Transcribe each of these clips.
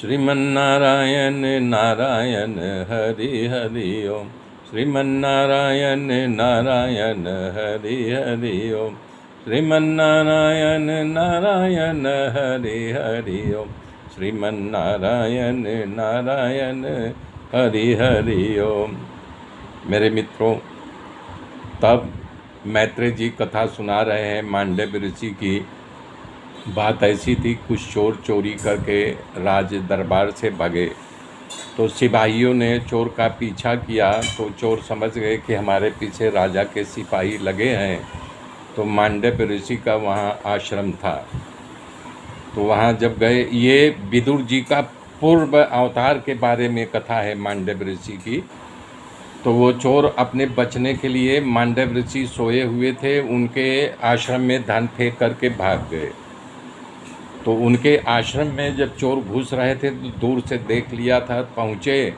श्रीमन्नारायण नारायण हरि हरि ओम। श्रीमन्नारायण नारायण हरि हरि ओम। श्रीमन्नारायण नारायण हरि हरि ओम। श्रीमन्नारायण नारायण हरि हरि ओम। मेरे मित्रों, तब मैत्रेय जी कथा सुना रहे हैं मांडव्य ऋषि की। बात ऐसी थी, कुछ चोर चोरी करके राज दरबार से भागे, तो सिपाहियों ने चोर का पीछा किया। तो चोर समझ गए कि हमारे पीछे राजा के सिपाही लगे हैं। तो मांडव्य ऋषि का वहाँ आश्रम था, तो वहाँ जब गए, ये विदुर जी का पूर्व अवतार के बारे में कथा है मांडव्य ऋषि की। तो वो चोर अपने बचने के लिए, मांडव्य ऋषि सोए हुए थे, उनके आश्रम में धन फेंक करके भाग गए। तो उनके आश्रम में जब चोर घुस रहे थे तो दूर से देख लिया था, पहुँचे,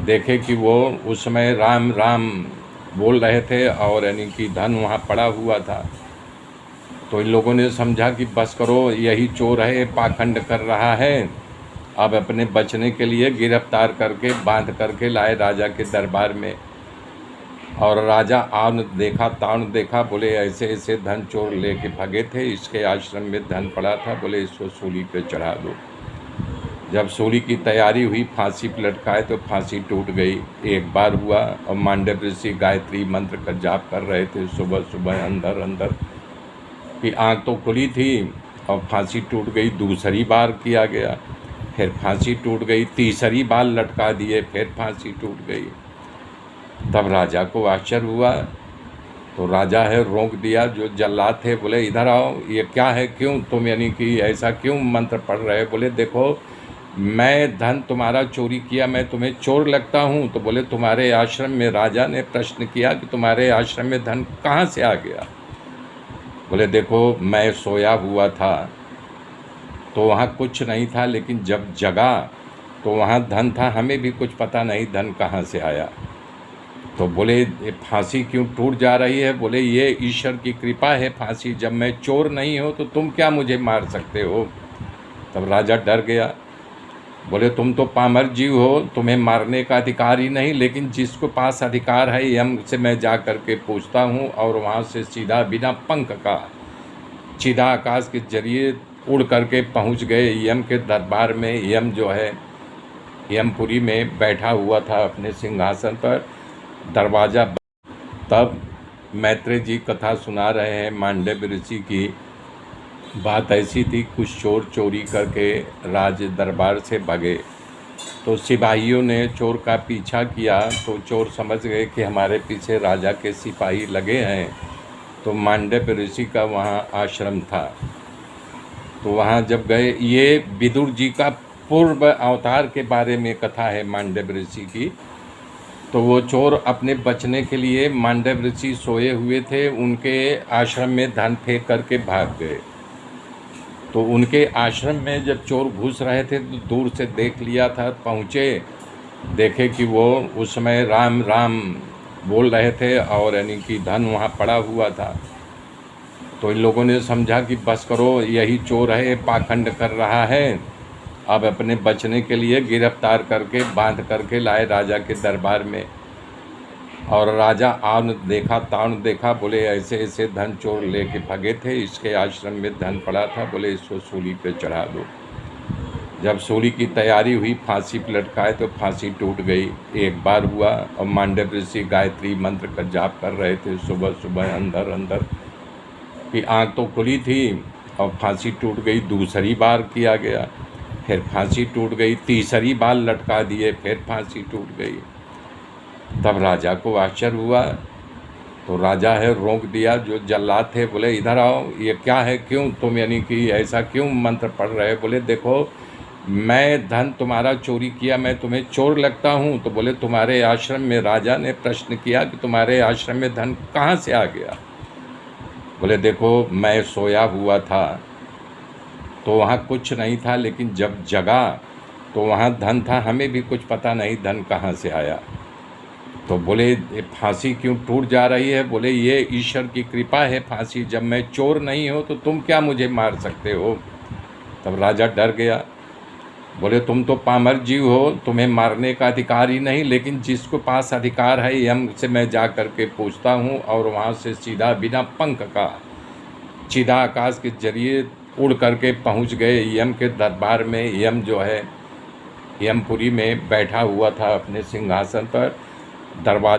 देखे कि वो उस समय राम राम बोल रहे थे और यानी कि धन वहाँ पड़ा हुआ था। तो इन लोगों ने समझा कि बस करो, यही चोर है, पाखंड कर रहा है। अब अपने बचने के लिए गिरफ्तार करके बांध करके लाए राजा के दरबार में। और राजा आन देखा, तान देखा, बोले ऐसे ऐसे धन चोर लेके भागे थे, इसके आश्रम में धन पड़ा था, बोले इसको सूली पे चढ़ा दो। जब सूली की तैयारी हुई, फांसी पे लटकाए तो फांसी टूट गई। एक बार हुआ और मांडव्य ऋषि गायत्री मंत्र का जाप कर रहे थे सुबह सुबह अंदर अंदर, कि आँख तो खुली थी और फांसी टूट गई। दूसरी बार किया गया, फिर फांसी टूट गई। तीसरी बार लटका दिए, फिर फांसी टूट गई। तब राजा को आश्चर्य हुआ, तो राजा है रोक दिया। जो जल्लाद थे बोले इधर आओ, ये क्या है, क्यों तुम यानी कि ऐसा क्यों मंत्र पढ़ रहे? बोले देखो, मैं धन तुम्हारा चोरी किया, मैं तुम्हें चोर लगता हूँ? तो बोले तुम्हारे आश्रम में, राजा ने प्रश्न किया कि तुम्हारे आश्रम में धन कहाँ से आ गया? बोले देखो, मैं सोया हुआ था तो वहाँ कुछ नहीं था, लेकिन जब जगा तो वहाँ धन था, हमें भी कुछ पता नहीं धन कहाँ से आया। तो बोले ये फांसी क्यों टूट जा रही है? बोले ये ईश्वर की कृपा है फांसी, जब मैं चोर नहीं हो तो तुम क्या मुझे मार सकते हो? तब राजा डर गया। बोले तुम तो पामर जीव हो, तुम्हें मारने का अधिकार ही नहीं, लेकिन जिसको पास अधिकार है यम से मैं जा कर के पूछता हूँ। और वहाँ से सीधा बिना पंख का सीधा आकाश के जरिए उड़ करके पहुँच गए यम के दरबार में। यम जो है यमपुरी में बैठा हुआ था अपने सिंहासन पर, दरवाज़ा। तब मैत्रेय जी कथा सुना रहे हैं मांडव्य ऋषि की। बात ऐसी थी, कुछ चोर चोरी करके राज दरबार से भागे, तो सिपाहियों ने चोर का पीछा किया। तो चोर समझ गए कि हमारे पीछे राजा के सिपाही लगे हैं। तो मांडव्य ऋषि का वहाँ आश्रम था, तो वहाँ जब गए, ये विदुर जी का पूर्व अवतार के बारे में कथा है मांडव्य ऋषि की। तो वो चोर अपने बचने के लिए, मांडव्य ऋषि सोए हुए थे, उनके आश्रम में धन फेंक करके भाग गए। तो उनके आश्रम में जब चोर घुस रहे थे तो दूर से देख लिया था, पहुँचे, देखे कि वो उस समय राम राम बोल रहे थे और यानी कि धन वहाँ पड़ा हुआ था। तो इन लोगों ने समझा कि बस करो, यही चोर है, पाखंड कर रहा है। अब अपने बचने के लिए गिरफ्तार करके बांध करके लाए राजा के दरबार में। और राजा आन देखा, तान देखा, बोले ऐसे ऐसे धन चोर लेके भागे थे, इसके आश्रम में धन पड़ा था, बोले इसको सूली पे चढ़ा दो। जब सूली की तैयारी हुई, फांसी पे लटकाए तो फांसी टूट गई। एक बार हुआ और मांडव्य ऋषि गायत्री मंत्र का जाप कर रहे थे सुबह सुबह अंदर अंदर, कि आँख तो खुली थी और फांसी टूट गई। दूसरी बार किया गया, फिर फांसी टूट गई। तीसरी बार लटका दिए, फिर फांसी टूट गई। तब राजा को आश्चर्य हुआ, तो राजा है रोक दिया। जो जल्लाद थे बोले इधर आओ, ये क्या है, क्यों तुम यानी कि ऐसा क्यों मंत्र पढ़ रहे? बोले देखो, मैं धन तुम्हारा चोरी किया, मैं तुम्हें चोर लगता हूँ? तो बोले तुम्हारे आश्रम में, राजा ने प्रश्न किया कि तुम्हारे आश्रम में धन कहाँ से आ गया? बोले देखो, मैं सोया हुआ था तो वहाँ कुछ नहीं था, लेकिन जब जगा तो वहाँ धन था, हमें भी कुछ पता नहीं धन कहाँ से आया। तो बोले ये फांसी क्यों टूट जा रही है? बोले ये ईश्वर की कृपा है फांसी, जब मैं चोर नहीं हो तो तुम क्या मुझे मार सकते हो? तब राजा डर गया। बोले तुम तो पामर जीव हो, तुम्हें मारने का अधिकार ही नहीं, लेकिन जिसके पास अधिकार है यम से मैं जा कर के पूछता हूँ, और वहाँ से सीधा बिना पंख का सीधा आकाश के जरिए उड़ करके पहुँच गए यम के दरबार में। यम जो है यमपुरी में बैठा हुआ था अपने सिंहासन पर। दरवाजा